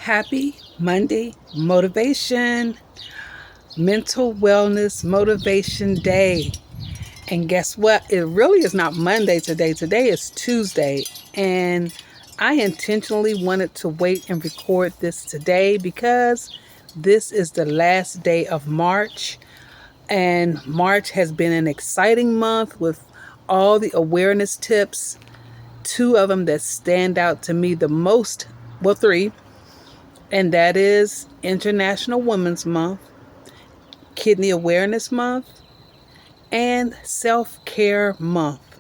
Happy Monday Motivation, Mental Wellness Motivation Day. And guess what? It really is not Monday today. Today is Tuesday. And I intentionally wanted to wait and record this today because this is the last day of March. And March has been an exciting month with all the awareness tips. Two of them that stand out to me the most, well, three, and that is International Women's Month, Kidney Awareness Month, and Self-Care Month.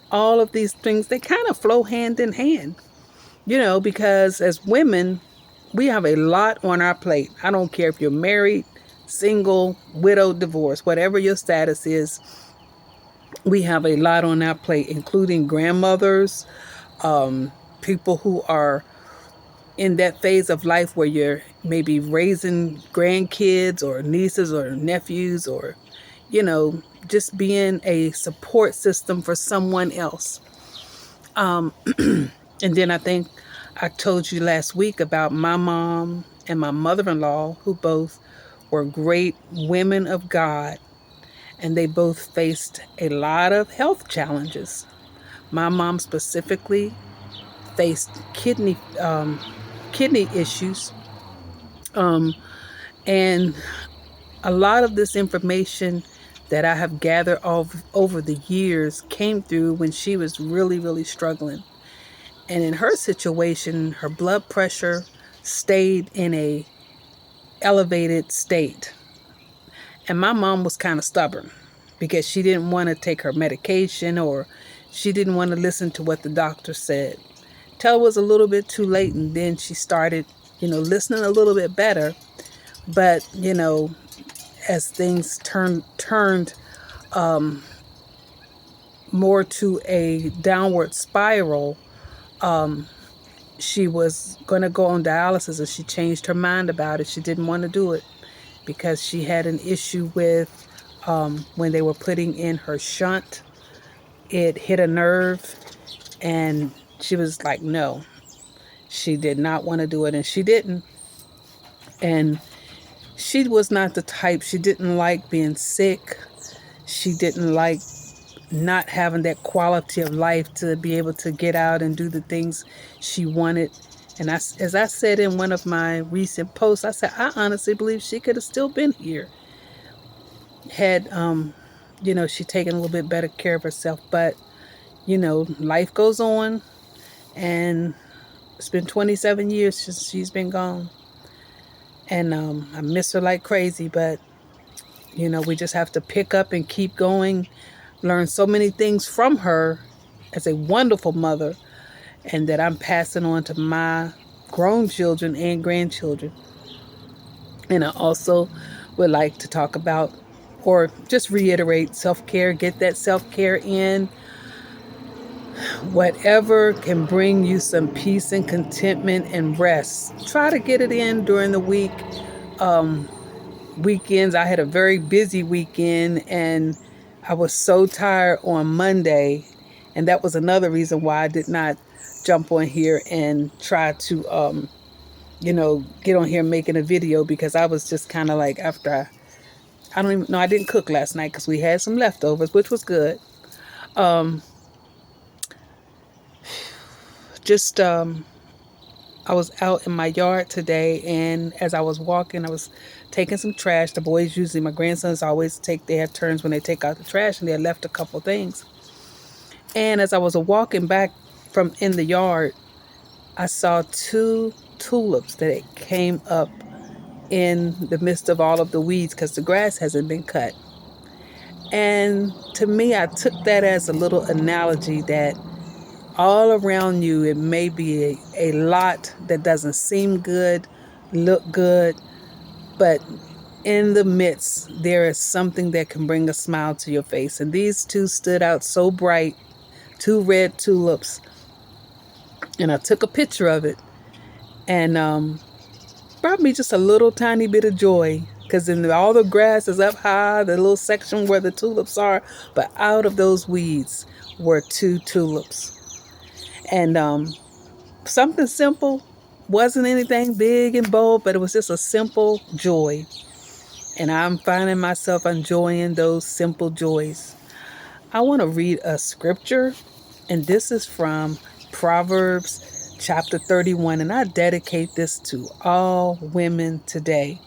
All of these things, they kind of flow hand in hand, because as women, we have a lot on our plate. I don't care if you're married, single, widowed, divorced, whatever your status is, we have a lot on our plate, including grandmothers, people who are in that phase of life where you're maybe raising grandkids or nieces or nephews or, just being a support system for someone else. And then I think I told you last week about my mom and my mother-in-law, who both were great women of God, and they both faced a lot of health challenges. My mom specifically faced kidney issues. And a lot of this information that I have gathered over the years came through when she was really, really struggling. And in her situation, her blood pressure stayed in a elevated state. And my mom was kind of stubborn because she didn't want to take her medication, or she didn't want to listen to what the doctor said. Till it was a little bit too late, and then she started, listening a little bit better. But, as things turned more to a downward spiral, she was going to go on dialysis, and she changed her mind about it. She didn't want to do it because she had an issue with when they were putting in her shunt. It hit a nerve, and she was like, no. She did not want to do it, and she didn't. And she was not the type. She didn't like being sick. She didn't like not having that quality of life to be able to get out and do the things she wanted. And as I said in one of my recent posts, I said, I honestly believe she could have still been here had, she taken a little bit better care of herself. But, life goes on, and it's been 27 years since she's been gone. And I miss her like crazy, but, we just have to pick up and keep going, learn so many things from her as a wonderful mother, and that I'm passing on to my grown children and grandchildren. And I also would like to talk about, or just reiterate, self-care. Get that self-care in. Whatever can bring you some peace and contentment and rest, try to get it in during the week. Weekends, I had a very busy weekend, and I was so tired on Monday, and that was another reason why I did not jump on here and try to get on here making a video, because I was just kind of like, after I don't even know, I didn't cook last night because we had some leftovers, which was good. I was out in my yard today, and as I was walking, I was taking some trash. The boys usually, my grandsons always they have turns when they take out the trash, and they had left a couple things. And as I was walking back from in the yard, I saw two tulips that came up in the midst of all of the weeds because the grass hasn't been cut. And to me, I took that as a little analogy that all around you, it may be a lot that doesn't seem good, look good, but in the midst, there is something that can bring a smile to your face. And these two stood out so bright, two red tulips. And I took a picture of it, and brought me just a little tiny bit of joy, because all the grass is up high, the little section where the tulips are, but out of those weeds were two tulips. And something simple, wasn't anything big and bold, but it was just a simple joy. And I'm finding myself enjoying those simple joys. I want to read a scripture, and this is from Proverbs chapter 31, and I dedicate this to all women today.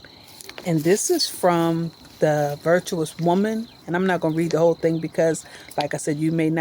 And this is from the Virtuous Woman, and I'm not going to read the whole thing because, like I said, you may not